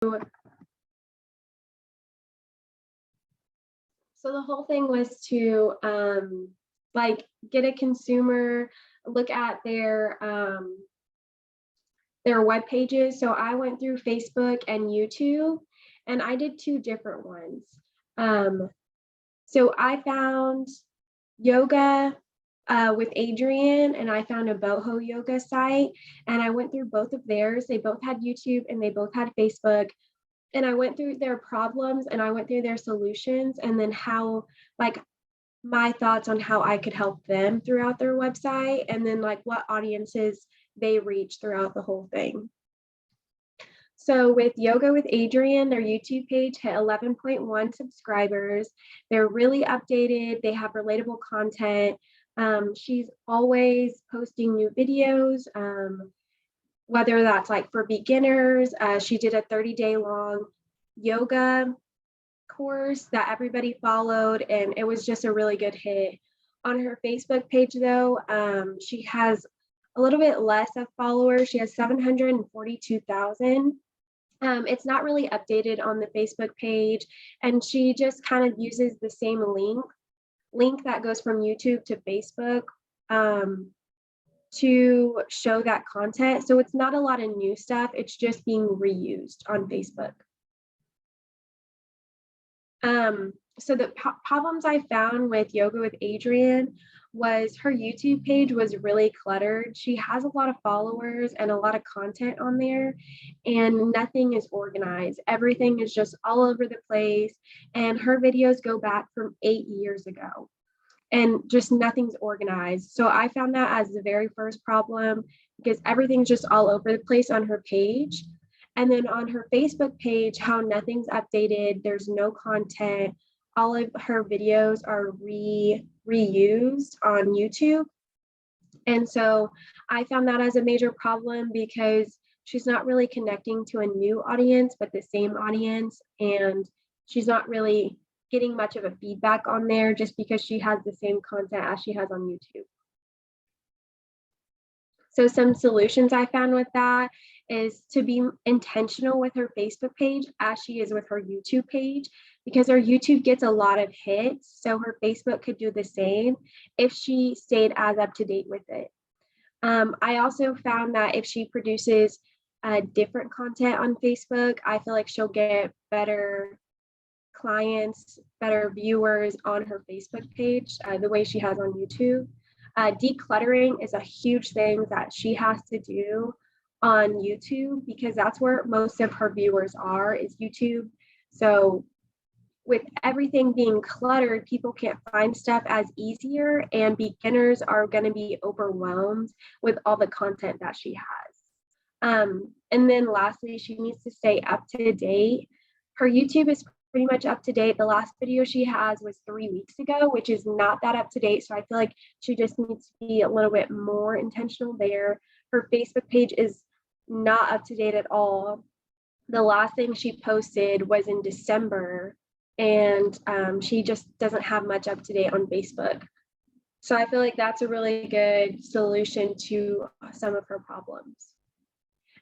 So the whole thing was to like get a consumer, look at their web pages. So I went through Facebook and YouTube, and I did two different ones. So I found yoga with Adrienne, and I found a boho yoga site, and I went through both of theirs. They both had YouTube and they both had Facebook. And I went through their problems and I went through their solutions, and then how, like, my thoughts on how I could help them throughout their website, and then like what audiences they reach throughout the whole thing. So with Yoga with Adrienne, their YouTube page hit 11.1 subscribers. They're really updated. They have relatable content. She's always posting new videos, whether that's like for beginners. She did a 30-day long yoga course that everybody followed, and it was just a really good hit. On her Facebook page, though, she has a little bit less of followers. She has 742,000. It's not really updated on the Facebook page, and she just kind of uses the same link that goes from YouTube to Facebook to show that content. So it's not a lot of new stuff. It's just being reused on Facebook. So the problems I found with Yoga with Adrienne was her YouTube page was really cluttered. She has a lot of followers and a lot of content on there, and nothing is organized. Everything is just all over the place, and her videos go back from 8 years ago, and just nothing's organized. So I found that as the very first problem, because everything's just all over the place on her page. And then on her Facebook page, how nothing's updated, there's no content. All of her videos are reused on YouTube. And so I found that as a major problem, because she's not really connecting to a new audience, but the same audience. And she's not really getting much of a feedback on there just because she has the same content as she has on YouTube. So some solutions I found with that is to be intentional with her Facebook page as she is with her YouTube page, because her YouTube gets a lot of hits. So her Facebook could do the same if she stayed as up to date with it. I also found that if she produces different content on Facebook, I feel like she'll get better clients, better viewers on her Facebook page, the way she has on YouTube. Decluttering is a huge thing that she has to do on YouTube, because that's where most of her viewers are, is YouTube. So with everything being cluttered, people can't find stuff as easier, and beginners are going to be overwhelmed with all the content that she has. And then lastly, she needs to stay up to date. Her YouTube is pretty much up to date. The last video she has was 3 weeks ago, which is not that up to date. So I feel like she just needs to be a little bit more intentional there. Her Facebook page is not up to date at all. The last thing she posted was in December, and she just doesn't have much up to date on Facebook. So I feel like that's a really good solution to some of her problems.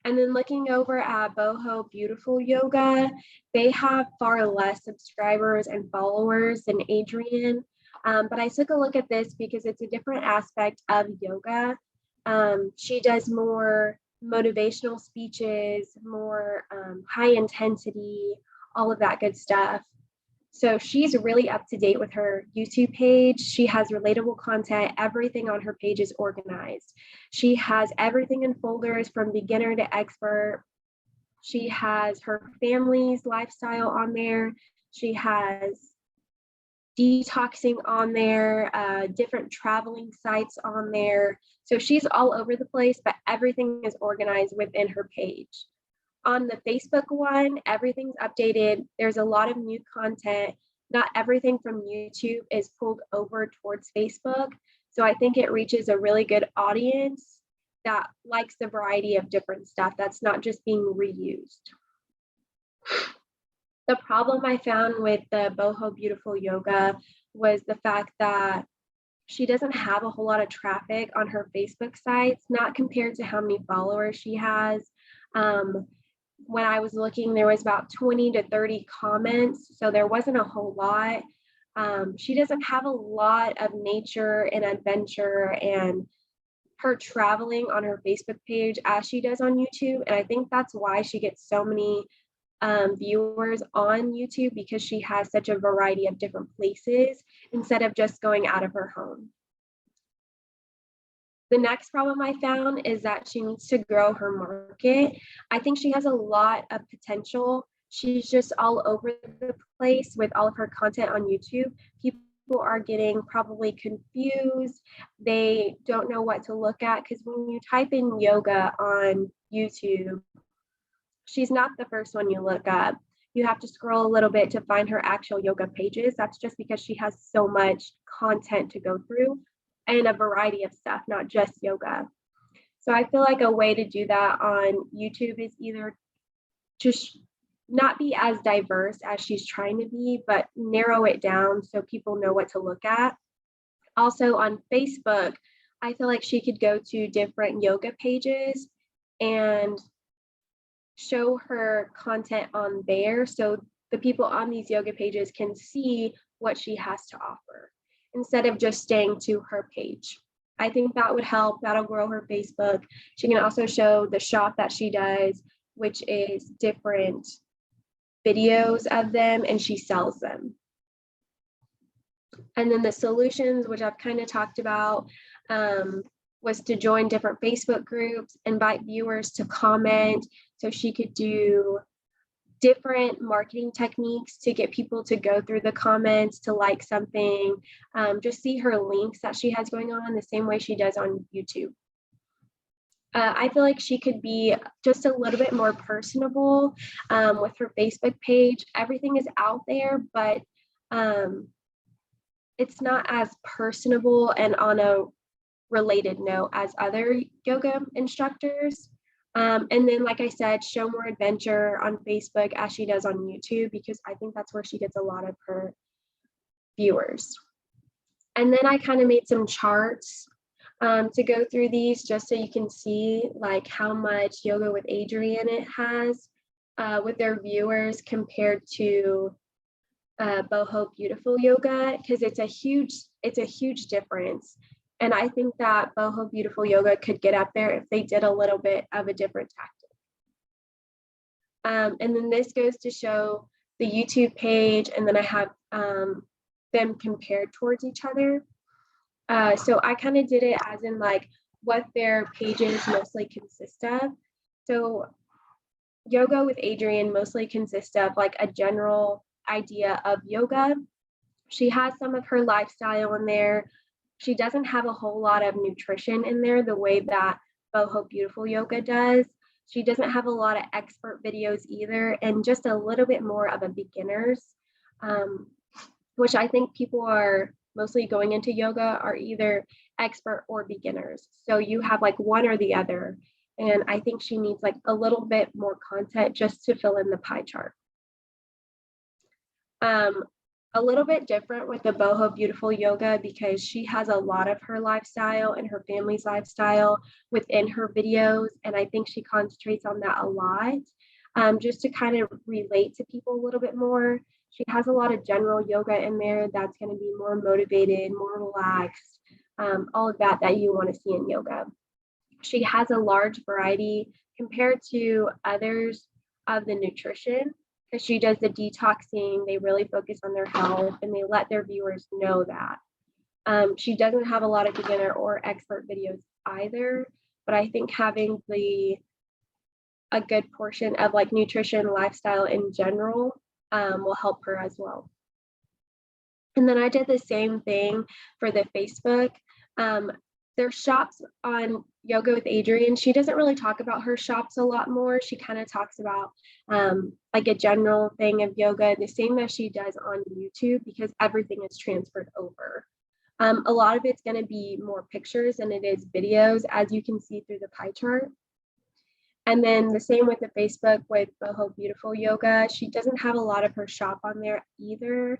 And then looking over at Boho Beautiful Yoga, they have far less subscribers and followers than Adrienne. But I took a look at this because it's a different aspect of yoga. She does more motivational speeches, more high intensity, all of that good stuff. So she's really up to date with her YouTube page. She has relatable content. Everything on her page is organized. She has everything in folders from beginner to expert. She has her family's lifestyle on there. She has detoxing on there, different traveling sites on there. So she's all over the place, but everything is organized within her page. On the Facebook one, everything's updated. There's a lot of new content. Not everything from YouTube is pulled over towards Facebook. So I think it reaches a really good audience that likes the variety of different stuff that's not just being reused. The problem I found with the Boho Beautiful Yoga was the fact that she doesn't have a whole lot of traffic on her Facebook sites, not compared to how many followers she has. when I was looking, there was about 20 to 30 comments, so there wasn't a whole lot. She doesn't have a lot of nature and adventure and her traveling on her Facebook page as she does on YouTube. And I think that's why she gets so many viewers on YouTube, because she has such a variety of different places instead of just going out of her home. The next problem I found is that she needs to grow her market. I think she has a lot of potential. She's just all over the place with all of her content on YouTube. People are getting probably confused. They don't know what to look at, because when you type in yoga on YouTube, she's not the first one you look up. You have to scroll a little bit to find her actual yoga pages. That's just because she has so much content to go through and a variety of stuff, not just yoga. So I feel like a way to do that on YouTube is either just not be as diverse as she's trying to be, but narrow it down so people know what to look at. Also on Facebook, I feel like she could go to different yoga pages and show her content on there so the people on these yoga pages can see what she has to offer instead of just staying to her page. I think that would help. That'll grow her Facebook. She can also show the shop that she does, which is different videos of them, and she sells them. And then the solutions, which I've kind of talked about, was to join different Facebook groups, invite viewers to comment. So she could do different marketing techniques to get people to go through the comments, to like something, just see her links that she has going on the same way she does on YouTube. I feel like she could be just a little bit more personable with her Facebook page. Everything is out there, but it's not as personable and on a related note as other yoga instructors. And then, like I said, show more adventure on Facebook as she does on YouTube, because I think that's where she gets a lot of her viewers. And then I kind of made some charts to go through these just so you can see like how much Yoga with Adriene it has with their viewers compared to Boho Beautiful Yoga, because it's a huge difference. And I think that Boho Beautiful Yoga could get up there if they did a little bit of a different tactic. And then this goes to show the YouTube page, and then I have them compared towards each other. So I kind of did it as in like what their pages mostly consist of. So Yoga with Adriene mostly consists of like a general idea of yoga. She has some of her lifestyle in there. She doesn't have a whole lot of nutrition in there the way that Boho Beautiful Yoga does. She doesn't have a lot of expert videos either, and just a little bit more of a beginners, which I think people are mostly going into yoga are either expert or beginners. So you have like one or the other. And I think she needs like a little bit more content just to fill in the pie chart. A little bit different with the Boho Beautiful Yoga, because she has a lot of her lifestyle and her family's lifestyle within her videos. And I think she concentrates on that a lot, just to kind of relate to people a little bit more. She has a lot of general yoga in there that's going to be more motivated, more relaxed, all of that you want to see in yoga. She has a large variety compared to others of the nutrition, because she does the detoxing. They really focus on their health, and they let their viewers know that. She doesn't have a lot of beginner or expert videos either, but I think having a good portion of like nutrition, lifestyle in general will help her as well. And then I did the same thing for the Facebook. Their shops on Yoga with Adriene, she doesn't really talk about her shops a lot more. She kind of talks about like a general thing of yoga, the same as she does on YouTube, because everything is transferred over. A lot of it's going to be more pictures than it is videos, as you can see through the pie chart. And then the same with the Facebook with Boho Beautiful Yoga. She doesn't have a lot of her shop on there either.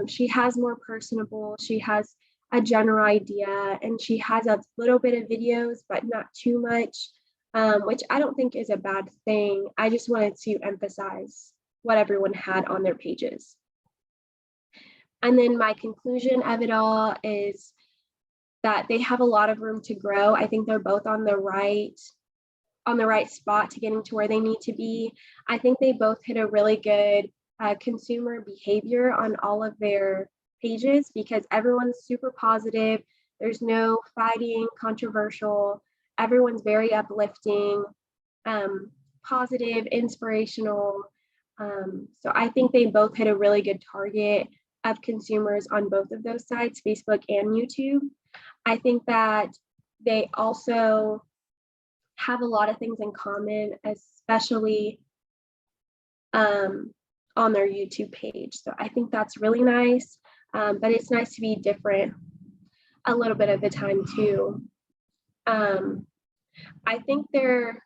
She has more personable. She has a general idea, and she has a little bit of videos, but not too much. which I don't think is a bad thing. I just wanted to emphasize what everyone had on their pages. And then my conclusion of it all is that they have a lot of room to grow. I think they're both on the right spot to getting to where they need to be. I think they both hit a really good consumer behavior on all of their pages because everyone's super positive. There's no fighting, controversial. Everyone's very uplifting, positive, inspirational. So I think they both hit a really good target of consumers on both of those sides, Facebook and YouTube. I think that they also have a lot of things in common, especially on their YouTube page. So I think that's really nice, but it's nice to be different a little bit of the time too. I think they're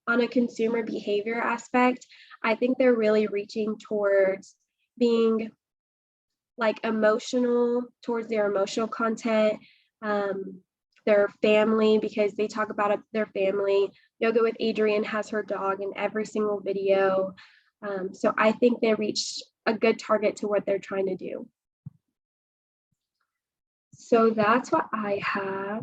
on a consumer behavior aspect, I think they're really reaching towards being like emotional towards their emotional content, their family, because they talk about their family. Yoga with Adrienne has her dog in every single video. So I think they reached a good target to what they're trying to do. So that's what I have.